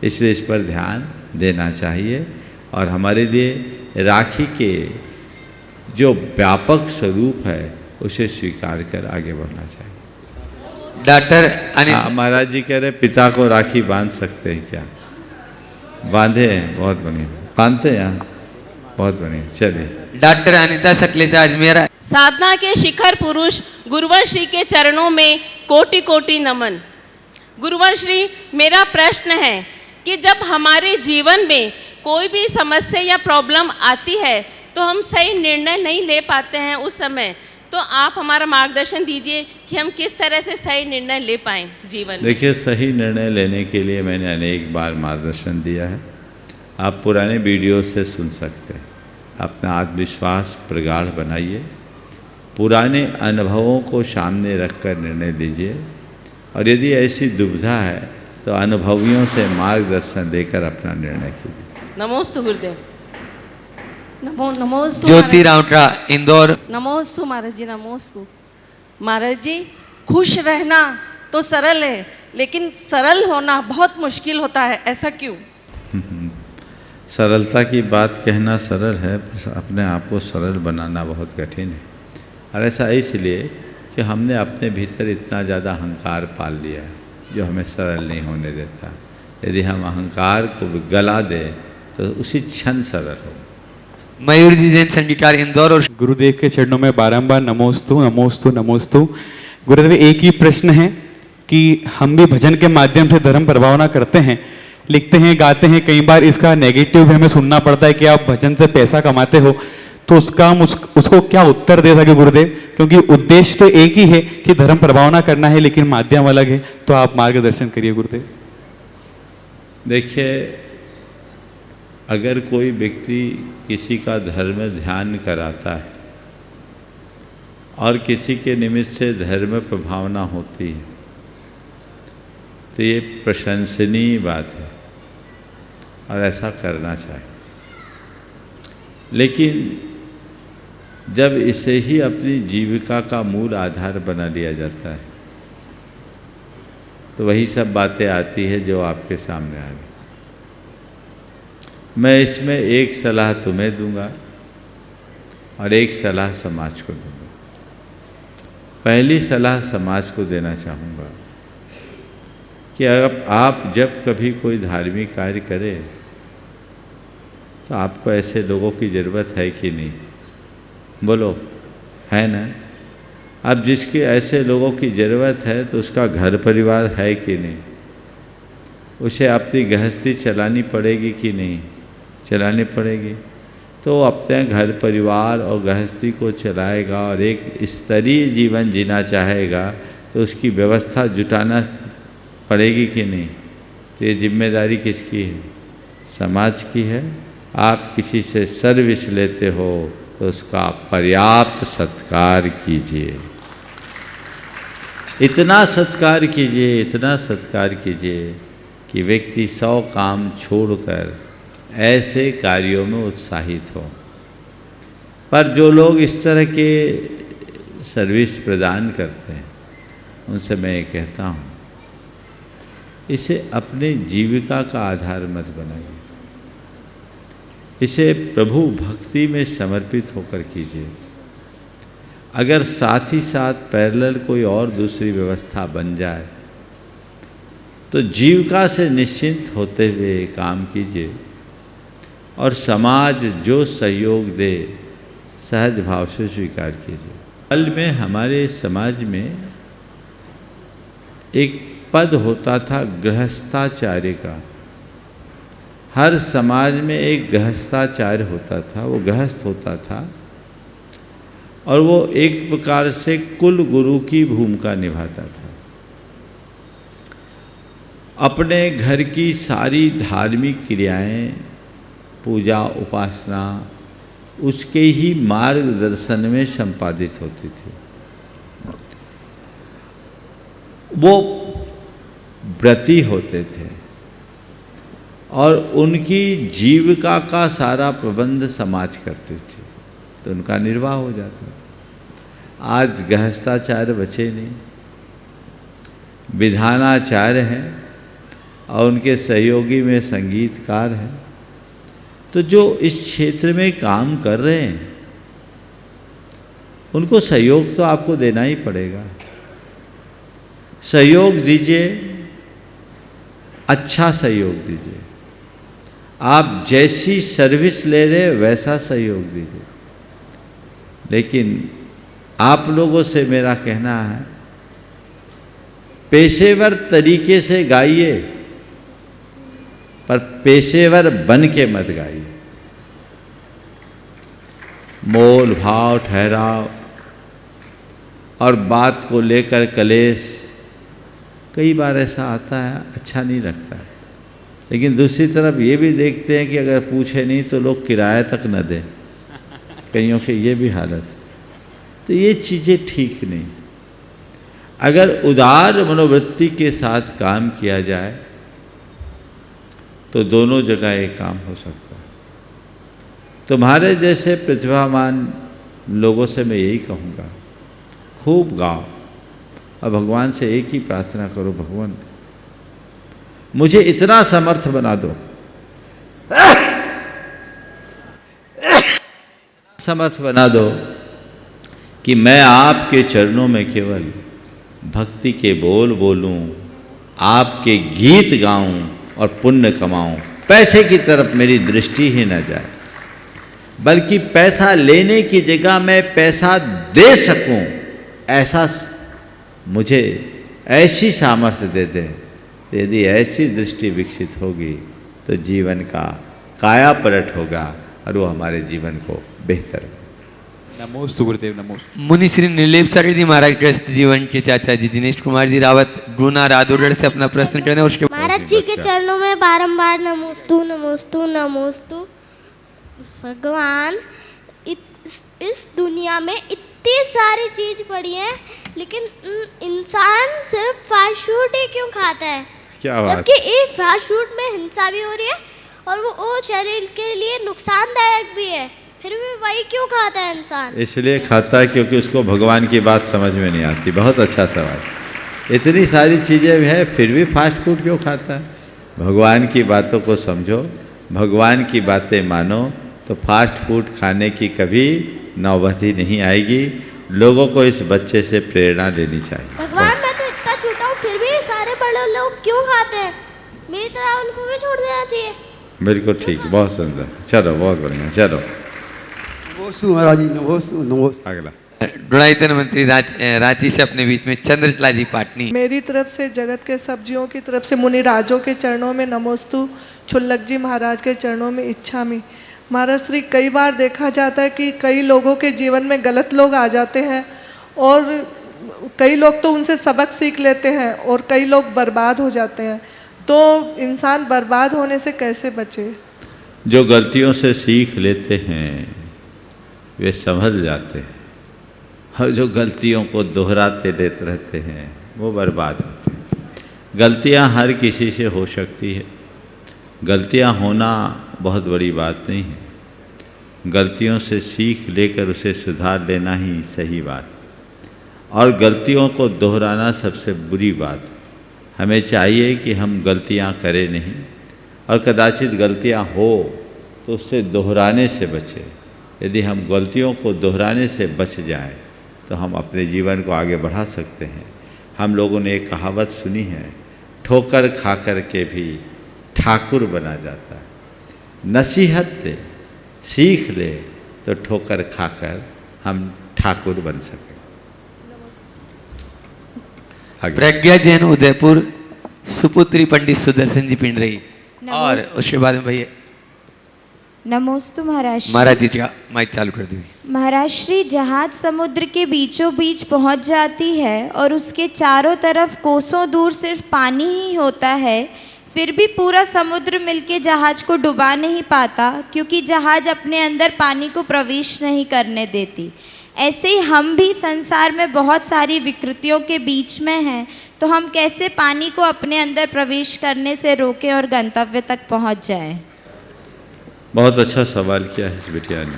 इसलिए इस पर ध्यान देना चाहिए और हमारे लिए राखी के जो व्यापक स्वरूप है उसे स्वीकार कर आगे बढ़ना चाहिए। डॉक्टर महाराज जी कह रहे पिता को राखी बांध सकते हैं क्या? बांधे हैं, बहुत बढ़िया, बांधते हैं यहाँ, बहुत बढ़िया। चलिए डॉक्टर अनिता सकलेचा अजमेर। साधना के शिखर पुरुष गुरुवर श्री के चरणों में कोटि कोटि नमन। गुरुवर श्री, मेरा प्रश्न है कि जब हमारे जीवन में कोई भी समस्या या प्रॉब्लम आती है तो हम सही निर्णय नहीं ले पाते हैं उस समय, तो आप हमारा मार्गदर्शन दीजिए कि हम किस तरह से सही निर्णय ले पाएँ जीवन में। देखिए, सही निर्णय लेने के लिए मैंने अनेक बार मार्गदर्शन दिया है, आप पुराने वीडियो से सुन सकते हैं। अपना आत्मविश्वास प्रगाढ़ बनाइए, पुराने अनुभवों को सामने रखकर निर्णय लीजिए, और यदि ऐसी दुविधा है तो अनुभवियों से मार्गदर्शन लेकर अपना निर्णय कीजिए। नमोस्तु गुरुदेव। नमोस्तु ज्योति राउतरा इंदौर। नमोस्तु महाराज जी, नमोस्तु महाराज जी। खुश रहना तो सरल है, लेकिन सरल होना बहुत मुश्किल होता है, ऐसा क्यों? सरलता की बात कहना सरल है, अपने आप को सरल बनाना बहुत कठिन है। और ऐसा इसलिए कि हमने अपने भीतर इतना ज़्यादा अहंकार पाल लिया है जो हमें सरल नहीं होने देता। यदि हम अहंकार को गला दें तो उसी क्षण सरल हो। मयूर जी जैन संगीतकार इंदौर। और गुरुदेव के चरणों में बारंबार नमोस्तु नमोस्तु नमोस्तु। गुरुदेव, एक ही प्रश्न है कि हम भी भजन के माध्यम से धर्म प्रभावना करते हैं, लिखते हैं, गाते हैं, कई बार इसका नेगेटिव हमें सुनना पड़ता है कि आप भजन से पैसा कमाते हो, तो उसका हम उसको क्या उत्तर दे सके गुरुदेव? क्योंकि उद्देश्य तो एक ही है कि धर्म प्रभावना करना है, लेकिन माध्यम अलग है, तो आप मार्गदर्शन करिए गुरुदेव। देखिए, अगर कोई व्यक्ति किसी का धर्म ध्यान कराता है और किसी के निमित्त से धर्म प्रभावना होती है तो ये प्रशंसनीय बात है और ऐसा करना चाहिए। लेकिन जब इसे ही अपनी जीविका का मूल आधार बना लिया जाता है तो वही सब बातें आती है जो आपके सामने आ गई। मैं इसमें एक सलाह तुम्हें दूंगा और एक सलाह समाज को दूंगा। पहली सलाह समाज को देना चाहूँगा कि अगर आप जब कभी कोई धार्मिक कार्य करें तो आपको ऐसे लोगों की ज़रूरत है कि नहीं? बोलो, है ना? अब जिसकी ऐसे लोगों की ज़रूरत है तो उसका घर परिवार है कि नहीं? उसे अपनी गृहस्थी चलानी पड़ेगी कि नहीं? चलानी पड़ेगी। तो अपने घर परिवार और गृहस्थी को चलाएगा और एक स्तरीय जीवन जीना चाहेगा तो उसकी व्यवस्था जुटाना पड़ेगी कि नहीं? तो ये जिम्मेदारी किसकी है? समाज की है। आप किसी से सर्विस लेते हो तो उसका पर्याप्त सत्कार कीजिए, इतना सत्कार कीजिए, इतना सत्कार कीजिए कि व्यक्ति 100 काम छोड़कर ऐसे कार्यों में उत्साहित हो। पर जो लोग इस तरह के सर्विस प्रदान करते हैं उनसे मैं ये कहता हूँ, इसे अपने जीविका का आधार मत बनाइए, इसे प्रभु भक्ति में समर्पित होकर कीजिए। अगर साथ ही साथ पैरेलल कोई और दूसरी व्यवस्था बन जाए तो जीविका से निश्चिंत होते हुए काम कीजिए और समाज जो सहयोग दे सहज भाव से स्वीकार कीजिए। कल में हमारे समाज में एक पद होता था गृहस्थाचार्य का। हर समाज में एक गृहस्थाचार्य होता था, वो गृहस्थ होता था और वो एक प्रकार से कुल गुरु की भूमिका निभाता था। अपने घर की सारी धार्मिक क्रियाएं, पूजा उपासना, उसके ही मार्गदर्शन में संपादित होती थी। वो व्रती होते थे और उनकी जीविका का सारा प्रबंध समाज करते थे, तो उनका निर्वाह हो जाता था। आज गृहस्थाचार्य बचे नहीं, विधानाचार्य हैं और उनके सहयोगी में संगीतकार हैं। तो जो इस क्षेत्र में काम कर रहे हैं उनको सहयोग तो आपको देना ही पड़ेगा। सहयोग दीजिए, अच्छा सहयोग दीजिए। आप जैसी सर्विस ले रहे वैसा सहयोग दीजिए। लेकिन आप लोगों से मेरा कहना है, पेशेवर तरीके से गाइए, पर पेशेवर बन के मत गाइए। मोल भाव ठहराव और बात को लेकर कलेश कई बार ऐसा आता है, अच्छा नहीं लगता है। लेकिन दूसरी तरफ ये भी देखते हैं कि अगर पूछे नहीं तो लोग किराया तक न दें, कईयों की ये भी हालत। तो ये चीज़ें ठीक नहीं। अगर उदार मनोवृत्ति के साथ काम किया जाए तो दोनों जगह ये काम हो सकता है। तुम्हारे जैसे प्रतिभावान लोगों से मैं यही कहूँगा, खूब गाओ और भगवान से एक ही प्रार्थना करो, भगवान मुझे इतना समर्थ बना दो, समर्थ बना दो कि मैं आपके चरणों में केवल भक्ति के बोल बोलूं, आपके गीत गाऊं और पुण्य कमाऊं। पैसे की तरफ मेरी दृष्टि ही न जाए, बल्कि पैसा लेने की जगह मैं पैसा दे सकूं, ऐसा मुझे ऐसी सामर्थ्य दे दे। तो यदि ऐसी दृष्टि विकसित होगी तो जीवन का काया पलट होगा और वो हमारे जीवन को बेहतर। नमोस्तु गुरुदेव, नमोस्तु। मुनि श्री निर्लेप सागर जी महाराज ग्रस्त जीवन के चाचा जी दिनेश कुमार जी रावत गुना रादौड़ से अपना प्रश्न करने, उसके महाराज जी के चरणों में बारंबार नमोस्तु नमोस्तु नमोस्तु। भगवान इस दुनिया में इतनी सारी चीज पड़ी है, लेकिन इंसान सिर्फ फास्ट फूड ही क्यों खाता है? क्या बात? जबकि ये फास्ट फूड में हिंसा भी हो रही है और वो शरीर के लिए नुकसानदायक भी है, फिर भी वही क्यों खाता है इंसान? इसलिए खाता है क्योंकि उसको भगवान की बात समझ में नहीं आती। बहुत अच्छा सवाल। इतनी सारी चीज़ें हैं फिर भी फास्ट फूड क्यों खाता है? भगवान की बातों को समझो, भगवान की बातें मानो, तो फास्ट फूड खाने की कभी नौबत ही नहीं आएगी। लोगों को इस बच्चे से प्रेरणा लेनी चाहिए। भगवान मैं तो इतना छोटा हूँ फिर भी सारे बड़े लोग क्यों खाते हैं? मेरी तरह उनको भी छोड़ देना चाहिए। बिल्कुल ठीक, बहुत सुंदर। चलो, बहुत बढ़िया, चलो। नमोस्तु महाराज जी, नमोस्तु नमोस्तु। अगला डुड़ाईतन मंत्री रांची से अपने बीच में चंद्रकला जी पाटनी। मेरी तरफ से जगत के सब्जियों की तरफ से मुनि राजों के चरणों में नमोस्तु, छुल्लक जी महाराज के चरणों में इच्छामि। महाराज श्री, कई बार देखा जाता है कि कई लोगों के जीवन में गलत लोग आ जाते हैं और कई लोग तो उनसे सबक सीख लेते हैं और कई लोग बर्बाद हो जाते हैं। तो इंसान बर्बाद होने से कैसे बचे? जो गलतियों से सीख लेते हैं वे संभल जाते हैं, और जो गलतियों को दोहराते लेते रहते हैं वो बर्बाद होते हैं। गलतियां हर किसी से हो सकती है, गलतियां होना बहुत बड़ी बात नहीं है। गलतियों से सीख लेकर उसे सुधार लेना ही सही बात, और गलतियों को दोहराना सबसे बुरी बात। हमें चाहिए कि हम गलतियां करें नहीं, और कदाचित गलतियां हो तो उससे दोहराने से बचें। यदि हम गलतियों को दोहराने से बच जाएं तो हम अपने जीवन को आगे बढ़ा सकते हैं। हम लोगों ने एक कहावत सुनी है, ठोकर खा कर के भी ठाकुर बना जाता है। नसीहत ले, सीख ले तो ठोकर खाकर हम ठाकुर बन सकें। प्रज्ञा जैन उदयपुर, सुपुत्री पंडित सुदर्शन जी पिंडरई, और उसके बाद में भैया नमोस्तु महाराज। महाराज जी का माइक चालू कर दीजिए। महाराज श्री, जहाज समुद्र के बीचों बीच पहुंच जाती है और उसके चारों तरफ कोसों दूर सिर्फ पानी ही होता है, फिर भी पूरा समुद्र मिलके जहाज को डुबा नहीं पाता, क्योंकि जहाज अपने अंदर पानी को प्रवेश नहीं करने देती। ऐसे ही हम भी संसार में बहुत सारी विकृतियों के बीच में हैं, तो हम कैसे पानी को अपने अंदर प्रवेश करने से रोकें और गंतव्य तक पहुंच जाएं? बहुत अच्छा सवाल किया है इस बिटिया ने।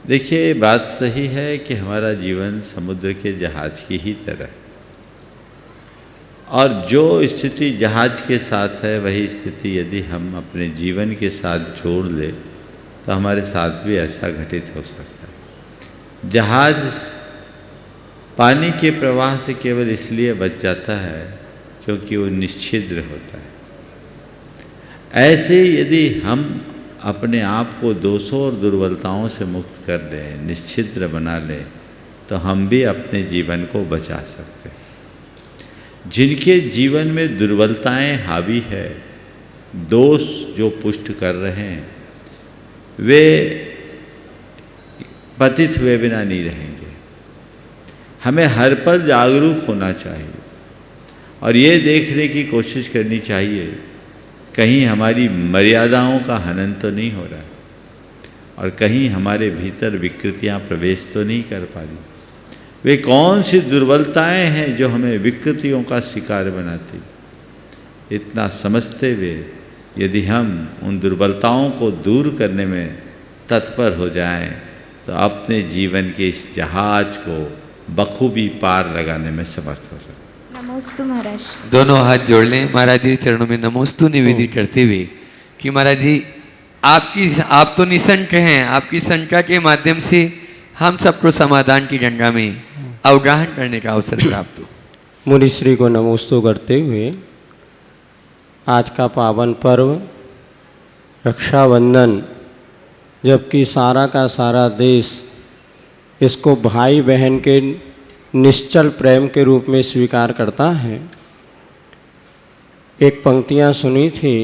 देखिए, बात सही है कि हमारा जीवन समुद्र के जहाज की ही तरह, और जो स्थिति जहाज के साथ है वही स्थिति यदि हम अपने जीवन के साथ जोड़ ले तो हमारे साथ भी ऐसा घटित हो सकता है। जहाज पानी के प्रवाह से केवल इसलिए बच जाता है क्योंकि वो निश्छिद्र होता है। ऐसे यदि हम अपने आप को दोषों और दुर्बलताओं से मुक्त कर लें, निश्छिद्र बना लें, तो हम भी अपने जीवन को बचा सकते हैं। जिनके जीवन में दुर्बलताएं हावी है, दोष जो पुष्ट कर रहे हैं, वे पतित हुए बिना नहीं रहेंगे। हमें हर पल जागरूक होना चाहिए और ये देखने की कोशिश करनी चाहिए कहीं हमारी मर्यादाओं का हनन तो नहीं हो रहा है और कहीं हमारे भीतर विकृतियां प्रवेश तो नहीं कर पा रही। वे कौन सी दुर्बलताएं हैं जो हमें विकृतियों का शिकार बनाती। इतना समझते हुए यदि हम उन दुर्बलताओं को दूर करने में तत्पर हो जाएं, तो अपने जीवन के इस जहाज को बखूबी पार लगाने में समर्थ हो सकते। नमोस्तु महाराज। दोनों हाथ जोड़ लें, महाराज जी चरणों में नमोस्तु निवेदित करते हुए कि महाराज जी आप तो निशंक हैं, आपकी शंका के माध्यम से हम सबको समाधान की गंगा में अवगाहन करने का अवसर प्राप्त हो। मुनिश्री को नमोस्तु करते हुए आज का पावन पर्व रक्षाबंधन, जबकि सारा का सारा देश इसको भाई बहन के निश्चल प्रेम के रूप में स्वीकार करता है। एक पंक्तियाँ सुनी थी,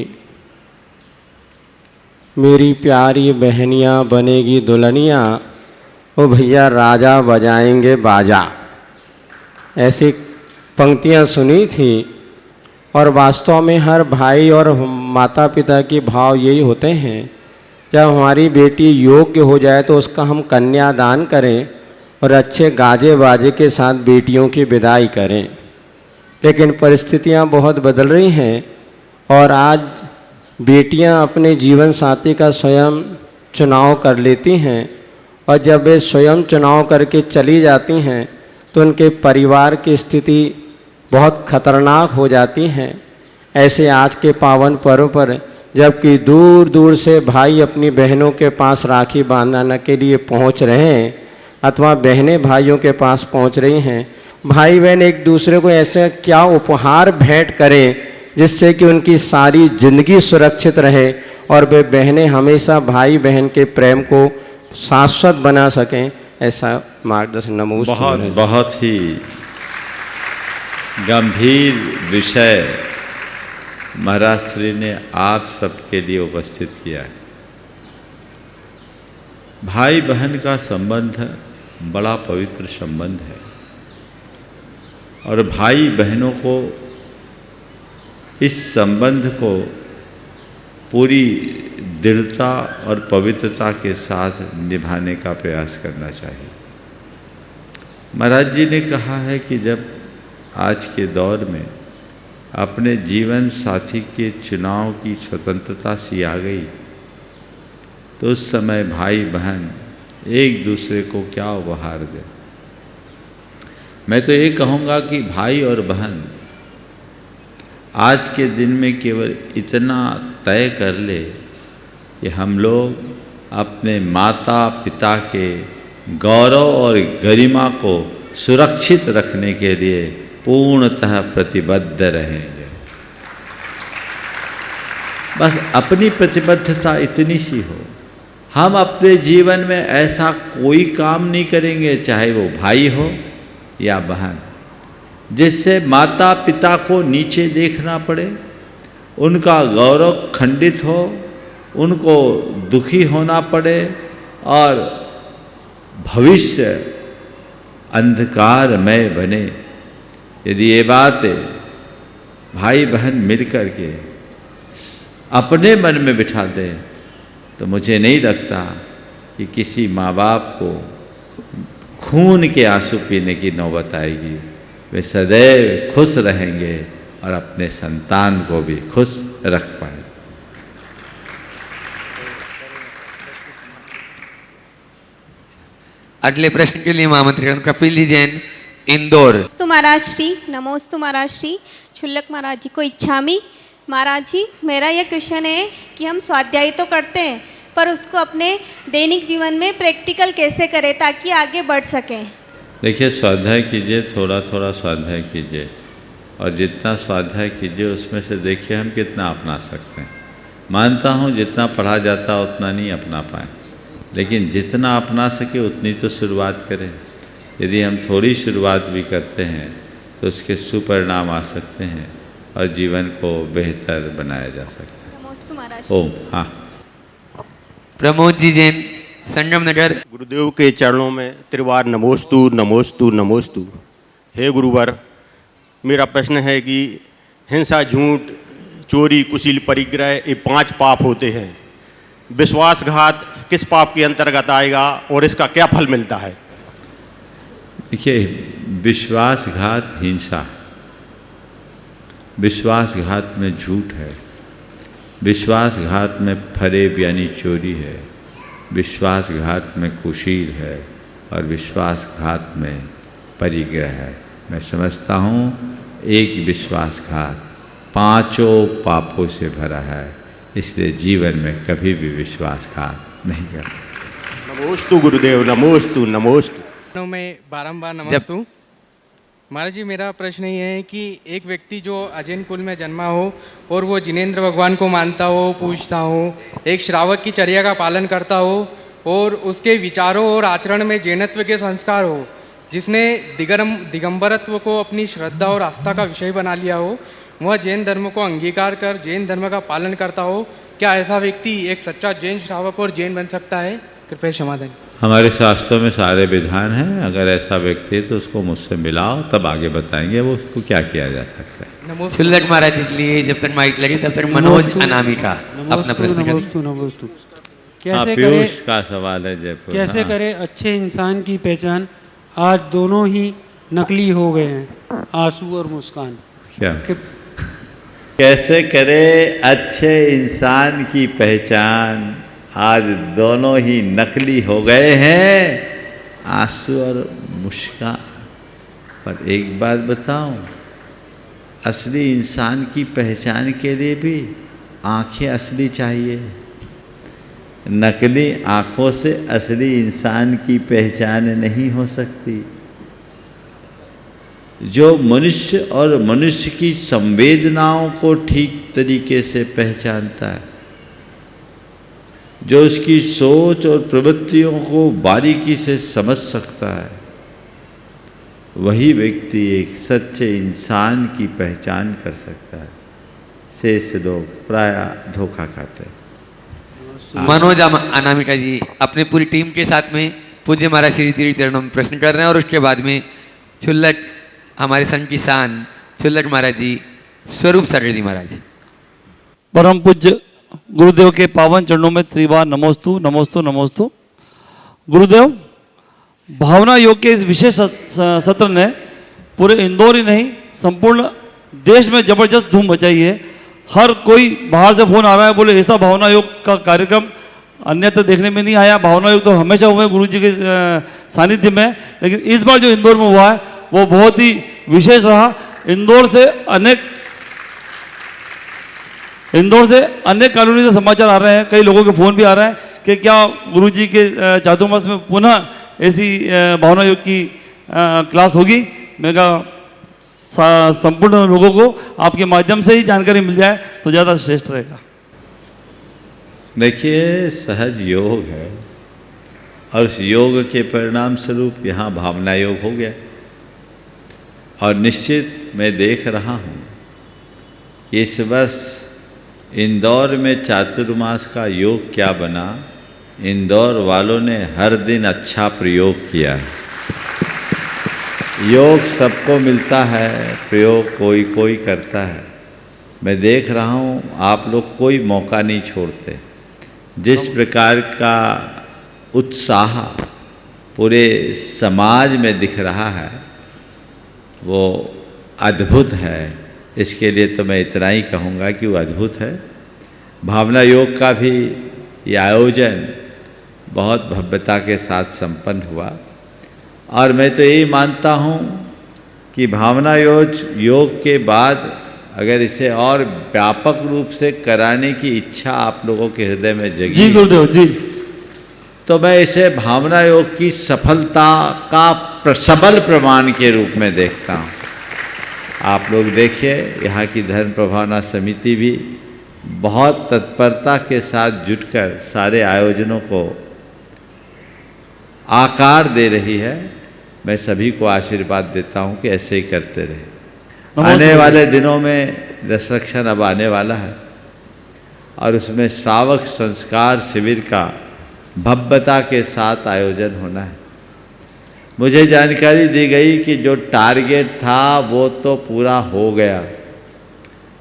मेरी प्यारी बहनियाँ बनेगी दुल्हनियाँ, ओ भैया राजा बजाएंगे बाजा। ऐसी पंक्तियाँ सुनी थी और वास्तव में हर भाई और माता पिता के भाव यही होते हैं, जब हमारी बेटी योग्य हो जाए तो उसका हम कन्यादान करें और अच्छे गाजे बाजे के साथ बेटियों की विदाई करें। लेकिन परिस्थितियां बहुत बदल रही हैं और आज बेटियां अपने जीवन साथी का स्वयं चुनाव कर लेती हैं, और जब वे स्वयं चुनाव करके चली जाती हैं तो उनके परिवार की स्थिति बहुत खतरनाक हो जाती हैं। ऐसे आज के पावन पर्व पर जबकि दूर दूर से भाई अपनी बहनों के पास राखी बांधने के लिए पहुंच रहे हैं अथवा बहनें भाइयों के पास पहुंच रही हैं, भाई बहन एक दूसरे को ऐसे क्या उपहार भेंट करें जिससे कि उनकी सारी जिंदगी सुरक्षित रहे और वे बहनें हमेशा भाई बहन के प्रेम को शाश्वत बना सकें, ऐसा मार्गदर्शन। नमोस्तु। बहुत ही गंभीर विषय महाराज श्री ने आप सबके लिए उपस्थित किया है। भाई बहन का संबंध बड़ा पवित्र संबंध है और भाई बहनों को इस संबंध को पूरी दृढ़ता और पवित्रता के साथ निभाने का प्रयास करना चाहिए। महाराज जी ने कहा है कि जब आज के दौर में अपने जीवन साथी के चुनाव की स्वतंत्रता सी आ गई, तो उस समय भाई बहन एक दूसरे को क्या उपहार दें। मैं तो ये कहूँगा कि भाई और बहन आज के दिन में केवल इतना तय कर ले कि हम लोग अपने माता पिता के गौरव और गरिमा को सुरक्षित रखने के लिए पूर्णतः प्रतिबद्ध रहेंगे। बस अपनी प्रतिबद्धता इतनी सी हो, हम अपने जीवन में ऐसा कोई काम नहीं करेंगे, चाहे वो भाई हो या बहन, जिससे माता पिता को नीचे देखना पड़े, उनका गौरव खंडित हो, उनको दुखी होना पड़े और भविष्य अंधकारमय बने। यदि ये बात भाई बहन मिल कर के अपने मन में बिठा दें तो मुझे नहीं लगता कि किसी माँ बाप को खून के आंसू पीने की नौबत आएगी। वे सदैव खुश रहेंगे और अपने संतान को भी खुश रख पाए। अगले प्रश्न के लिए महामंत्री कपिल जी जैन, इंदौर। नमोस्तु महाराज श्री, नमोस्तु महाराज श्री। छुल्लक महाराज जी को इच्छामी। महाराज जी, मेरा यह क्वेश्चन है कि हम स्वाध्याय तो करते हैं पर उसको अपने दैनिक जीवन में प्रैक्टिकल कैसे करें ताकि आगे बढ़ सकें। देखिए, स्वाध्याय कीजिए, थोड़ा थोड़ा स्वाध्याय कीजिए, और जितना स्वाध्याय कीजिए उसमें से देखिए हम कितना अपना सकते हैं। मानता हूँ जितना पढ़ा जाता उतना नहीं अपना पाए, लेकिन जितना अपना सके उतनी तो शुरुआत करें। यदि हम थोड़ी शुरुआत भी करते हैं तो उसके सुपरिणाम आ सकते हैं और जीवन को बेहतर बनाया जा सकता है। नमोस्तु महाराज। ओम। हाँ, प्रमोद जी जैन, संगम नगर। गुरुदेव के चरणों में त्रिवार नमोस्तु नमोस्तु नमोस्तु। हे गुरुवर, मेरा प्रश्न है कि हिंसा, झूठ, चोरी, कुशील, परिग्रह ये 5 पाप होते हैं। विश्वासघात किस पाप के अंतर्गत आएगा और इसका क्या फल मिलता है? देखिए, विश्वासघात हिंसा, विश्वासघात में झूठ है, विश्वासघात में फरेब यानी चोरी है, विश्वासघात में कुशील है और विश्वासघात में परिग्रह है। मैं समझता हूँ एक विश्वासघात 5 पापों से भरा है, इसलिए जीवन में कभी भी विश्वासघात नहीं करना। नमोस्तु गुरुदेव, नमोस्तु नमोस्तु। में बारंबार नमस्तु। महाराज जी, मेरा प्रश्न ये है कि एक व्यक्ति जो अजैन कुल में जन्मा हो और वो जिनेंद्र भगवान को मानता हो, पूजता हो, एक श्रावक की चर्या का पालन करता हो और उसके विचारों और आचरण में जैनत्व के संस्कार हो, जिसने दिगंबरत्व को अपनी श्रद्धा और आस्था का विषय बना लिया हो, वह जैन धर्म को अंगीकार कर जैन धर्म का पालन करता हो, क्या ऐसा व्यक्ति एक सच्चा जैन श्रावक और जैन बन सकता है? कृपया समाधान। हमारे शास्त्रों में सारे विधान हैं। अगर ऐसा व्यक्ति है तो उसको मुझसे मिलाओ, तब आगे बताएंगे वो उसको क्या किया जा सकता है। छुल्लक महाराज के लिए जब तक माइक लगे तब तक मनोज अनामिका अपना प्रश्न करें। कैसे पीयूष का सवाल है जयपुर। कैसे करें अच्छे इंसान की पहचान? आज दोनों ही नकली हो गए हैं, आंसू और मुस्कान। क्या कैसे करें अच्छे इंसान की पहचान? आज दोनों ही नकली हो गए हैं, आंसू और मुस्कान। पर एक बात बताऊं, असली इंसान की पहचान के लिए भी आंखें असली चाहिए। नकली आंखों से असली इंसान की पहचान नहीं हो सकती। जो मनुष्य और मनुष्य की संवेदनाओं को ठीक तरीके से पहचानता है, जो उसकी सोच और प्रवृत्तियों को बारीकी से समझ सकता है, वही व्यक्ति एक सच्चे इंसान की पहचान कर सकता है। शेष लोग प्रायः धोखा खाते हैं। मनोज अनामिका जी अपने पूरी टीम के साथ में पूज्य महाराज श्री तीर्थ चरणों में प्रश्न कर रहे हैं और उसके बाद में छुल्लक हमारे संघ की शान छुल्लक महाराज जी, स्वरूप सागर जी महाराज। परम पूज्य गुरुदेव के पावन चरणों में त्रिवार नमोस्तु नमोस्तु नमोस्तु। गुरुदेव, भावना योग के इस विशेष सत्र ने पूरे इंदौर ही नहीं संपूर्ण देश में जबरदस्त धूम मचाई है। हर कोई बाहर से फोन आ रहा है, बोले ऐसा भावना योग का कार्यक्रम अन्यत्र देखने में नहीं आया। भावना योग तो हमेशा हुए गुरु जी के सानिध्य में, लेकिन इस बार जो इंदौर में हुआ है वो बहुत ही विशेष रहा। इंदौर से अनेक कॉलोनी से समाचार आ रहे हैं, कई लोगों के फ़ोन भी आ रहे हैं कि क्या गुरुजी के चातुर्मास में पुनः ऐसी भावना योग की क्लास होगी। मैं कहा संपूर्ण लोगों को आपके माध्यम से ही जानकारी मिल जाए तो ज़्यादा श्रेष्ठ रहेगा। देखिए, सहज योग है और उस योग के परिणाम स्वरूप यहाँ भावना योग हो गया। और निश्चित मैं देख रहा हूँ कि इस वर्ष इंदौर में चातुर्मास का योग क्या बना। इंदौर वालों ने हर दिन अच्छा प्रयोग किया। योग सबको मिलता है, प्रयोग कोई कोई करता है। मैं देख रहा हूँ आप लोग कोई मौका नहीं छोड़ते। जिस प्रकार का उत्साह पूरे समाज में दिख रहा है वो अद्भुत है। इसके लिए तो मैं इतना ही कहूँगा कि वो अद्भुत है। भावना योग का भी ये आयोजन बहुत भव्यता के साथ संपन्न हुआ और मैं तो यही मानता हूँ कि भावना योग के बाद अगर इसे और व्यापक रूप से कराने की इच्छा आप लोगों के हृदय में जगी जी गुरुदेव जी, तो मैं इसे भावना योग की सफलता का सबल प्रमाण के रूप में देखता हूँ। आप लोग देखिए, यहाँ की धर्म प्रभावना समिति भी बहुत तत्परता के साथ जुटकर सारे आयोजनों को आकार दे रही है। मैं सभी को आशीर्वाद देता हूँ कि ऐसे ही करते रहे। आने वाले दिनों में दशरक्षण अब आने वाला है और उसमें श्रावक संस्कार शिविर का भव्यता के साथ आयोजन होना है। मुझे जानकारी दी गई कि जो टारगेट था वो तो पूरा हो गया,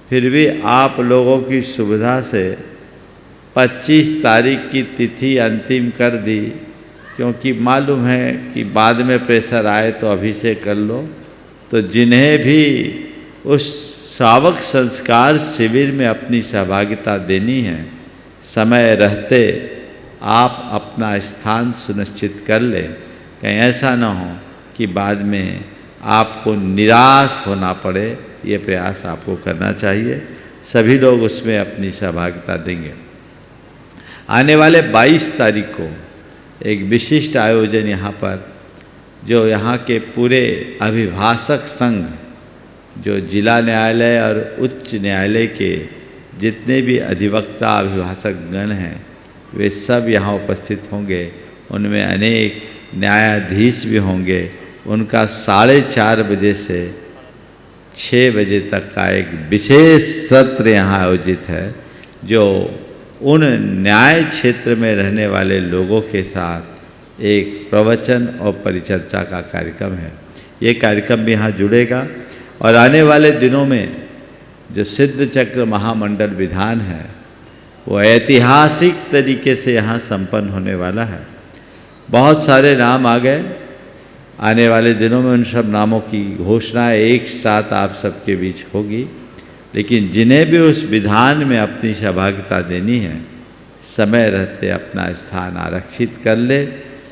फिर भी आप लोगों की सुविधा से 25 तारीख की तिथि अंतिम कर दी, क्योंकि मालूम है कि बाद में प्रेशर आए तो अभी से कर लो। तो जिन्हें भी उस श्रावक संस्कार शिविर में अपनी सहभागिता देनी है, समय रहते आप अपना स्थान सुनिश्चित कर लें। कहीं ऐसा ना हो कि बाद में आपको निराश होना पड़े। ये प्रयास आपको करना चाहिए। सभी लोग उसमें अपनी सहभागिता देंगे। आने वाले 22 तारीख को एक विशिष्ट आयोजन यहाँ पर, जो यहाँ के पूरे अभिभाषक संघ, जो जिला न्यायालय और उच्च न्यायालय के जितने भी अधिवक्ता अभिभाषक गण हैं वे सब यहाँ उपस्थित होंगे। उनमें अनेक न्यायाधीश भी होंगे। उनका 4:30 बजे से 6 बजे तक का एक विशेष सत्र यहाँ आयोजित है, जो उन न्याय क्षेत्र में रहने वाले लोगों के साथ एक प्रवचन और परिचर्चा का कार्यक्रम है। ये कार्यक्रम भी यहाँ जुड़ेगा और आने वाले दिनों में जो सिद्ध चक्र महामंडल विधान है वो ऐतिहासिक तरीके से यहाँ संपन्न होने वाला है। बहुत सारे नाम आ गए। आने वाले दिनों में उन सब नामों की घोषणा एक साथ आप सबके बीच होगी, लेकिन जिन्हें भी उस विधान में अपनी सहभागिता देनी है, समय रहते अपना स्थान आरक्षित कर ले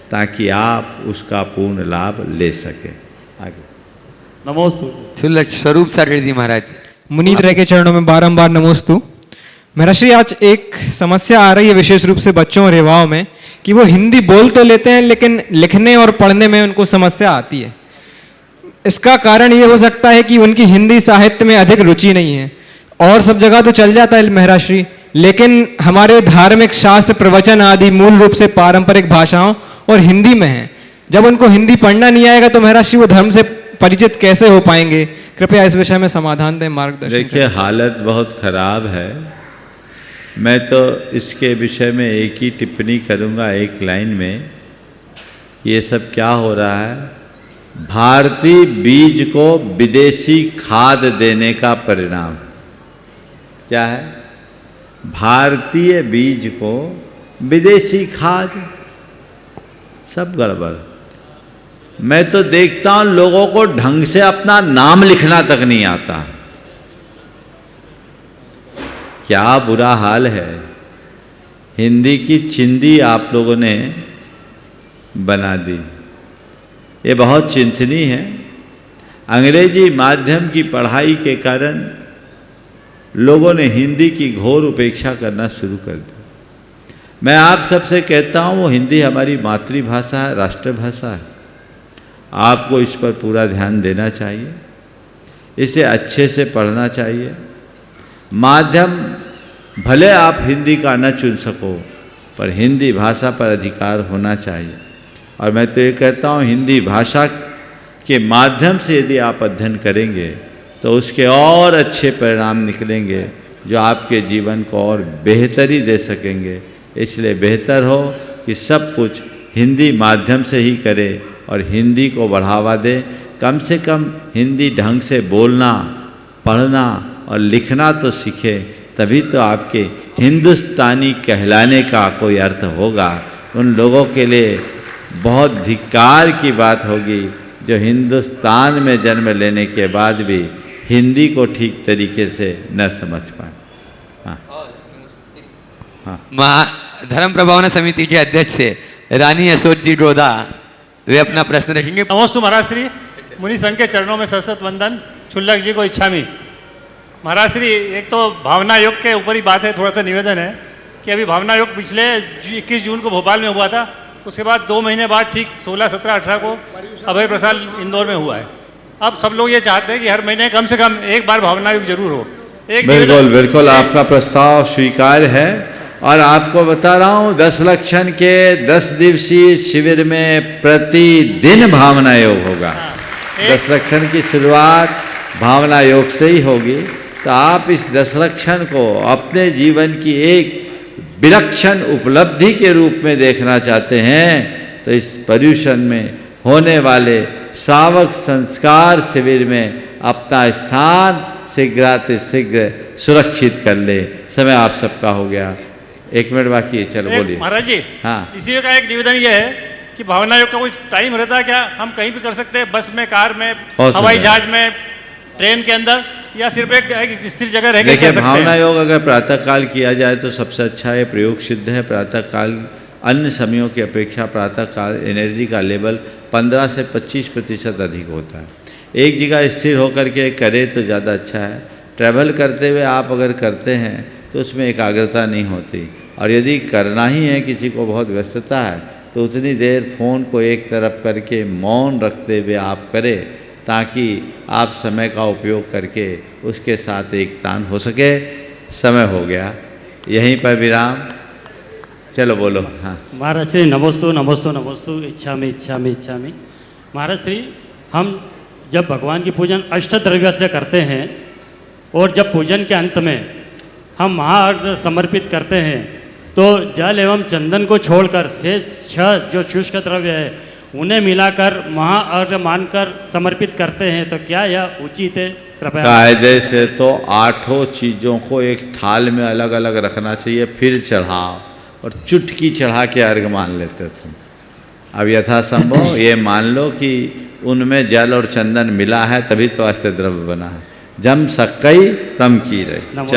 ताकि आप उसका पूर्ण लाभ ले सकें। आगे नमोस्तु। क्षुल्लक स्वरूप सागर जी महाराज। मुनीत रह के चरणों में बारंबार नमोस्तु। महर्षि, आज एक समस्या आ रही है विशेष रूप से बच्चों और युवाओं में कि वो हिंदी बोल तो लेते हैं लेकिन लिखने और पढ़ने में उनको समस्या आती है। इसका कारण ये हो सकता है कि उनकी हिंदी साहित्य में अधिक रुचि नहीं है। और सब जगह तो चल जाता है महर्षि, लेकिन हमारे धार्मिक शास्त्र प्रवचन आदि मूल रूप से पारंपरिक भाषाओं और हिंदी में हैं। जब उनको हिंदी पढ़ना नहीं आएगा तो महर्षि वो धर्म से परिचित कैसे हो पाएंगे? कृपया इस विषय में समाधान दें, मार्गदर्शन। देखिए, हालत बहुत ख़राब है। मैं तो इसके विषय में एक ही टिप्पणी करूंगा एक लाइन में, ये सब क्या हो रहा है। भारतीय बीज को विदेशी खाद देने का परिणाम क्या है? भारतीय बीज को विदेशी खाद, सब गड़बड़। मैं तो देखता हूँ लोगों को ढंग से अपना नाम लिखना तक नहीं आता। क्या बुरा हाल है। हिंदी की चिंदी आप लोगों ने बना दी। ये बहुत चिंतनीय है। अंग्रेजी माध्यम की पढ़ाई के कारण लोगों ने हिंदी की घोर उपेक्षा करना शुरू कर दी। मैं आप सबसे कहता हूँ, वो हिंदी हमारी मातृभाषा है, राष्ट्रभाषा है। आपको इस पर पूरा ध्यान देना चाहिए, इसे अच्छे से पढ़ना चाहिए। माध्यम भले आप हिंदी का न चुन सको, पर हिंदी भाषा पर अधिकार होना चाहिए। और मैं तो ये कहता हूँ, हिंदी भाषा के माध्यम से यदि आप अध्ययन करेंगे तो उसके और अच्छे परिणाम निकलेंगे, जो आपके जीवन को और बेहतरी दे सकेंगे। इसलिए बेहतर हो कि सब कुछ हिंदी माध्यम से ही करें और हिंदी को बढ़ावा दें। कम से कम हिंदी ढंग से बोलना, पढ़ना और लिखना तो सीखें, तभी तो आपके हिंदुस्तानी कहलाने का कोई अर्थ होगा। उन लोगों के लिए बहुत धिक्कार की बात होगी जो हिंदुस्तान में जन्म लेने के बाद भी हिंदी को ठीक तरीके से न समझ पाए। धर्म प्रभावना समिति के अध्यक्ष से रानी यशोद जी डोदा वे अपना प्रश्न रखेंगे। नमोस्तु महाराज श्री, मुनि संघ के चरणों में सशत वंदन। क्षुल्लक जी को इच्छामी। महाराज श्री, एक तो भावना योग के ऊपर ही बात है, थोड़ा सा निवेदन है कि अभी भावना योग पिछले 21 जून को भोपाल में हुआ था, उसके बाद 2 महीने बाद ठीक 16, 17, 18 को अभय प्रसाद इंदौर में हुआ है। अब सब लोग ये चाहते हैं कि हर महीने कम से कम एक बार भावना योग जरूर हो। बिल्कुल बिल्कुल, आपका प्रस्ताव स्वीकार्य है और आपको बता रहा हूँ 10 लक्षण के 10 दिवसीय शिविर में प्रतिदिन भावना योग होगा। 10 लक्षण की शुरुआत भावना योग से ही होगी। तो आप इस 10 लक्षण को अपने जीवन की एक विलक्षण उपलब्धि के रूप में देखना चाहते हैं तो इस पर्यूषण में होने वाले श्रावक संस्कार शिविर में अपना स्थान शीघ्रातिशीघ्र सुरक्षित कर ले। समय आप सबका हो गया, 1 मिनट बाकी है, चलो बोलिए महाराज जी। हाँ, इसी का एक निवेदन ये है कि भावना योग का कुछ टाइम रहता है क्या? हम कहीं भी कर सकते हैं, बस में, कार में, हवाई जहाज में, ट्रेन के अंदर, या सिर्फ एक स्थिर जगह रह के कर सकते हैं? देखिए, भावना योग अगर प्रातःकाल किया जाए तो सबसे अच्छा है, प्रयोग सिद्ध है। प्रातःकाल अन्य समयों की अपेक्षा प्रातःकाल एनर्जी का लेवल 15 से 25% अधिक होता है। एक जगह स्थिर होकर के करे तो ज़्यादा अच्छा है। ट्रैवल करते हुए आप अगर करते हैं तो उसमें एकाग्रता नहीं होती, और यदि करना ही है, किसी को बहुत व्यस्तता है, तो उतनी देर फ़ोन को एक तरफ करके मौन रखते हुए आप करें, ताकि आप समय का उपयोग करके उसके साथ एक तान हो सके। समय हो गया, यहीं पर विराम। चलो बोलो। हाँ महाराज श्री, नमोस्तु नमोस्तु नमोस्तु। इच्छामि इच्छामि इच्छामि। महाराज श्री, हम जब भगवान की पूजन अष्टद्रव्य से करते हैं और जब पूजन के अंत में हम महाअर्घ्य समर्पित करते हैं तो जल एवं चंदन को छोड़कर शेष 6 जो शुष्क द्रव्य है उन्हें मिलाकर महाअर्घ्य मानकर समर्पित करते हैं, तो क्या यह उचित है? कृपया। कायदे से तो 8 चीज़ों को एक थाल में अलग अलग रखना चाहिए, फिर चढ़ाओ, और चुटकी चढ़ा के अर्घ मान लेते हो तुम। अब यथासंभव ये मान लो कि उनमें जल और चंदन मिला है, तभी तो अष्टद्रव्य बना है। जम सकई तम की रहे। चलो।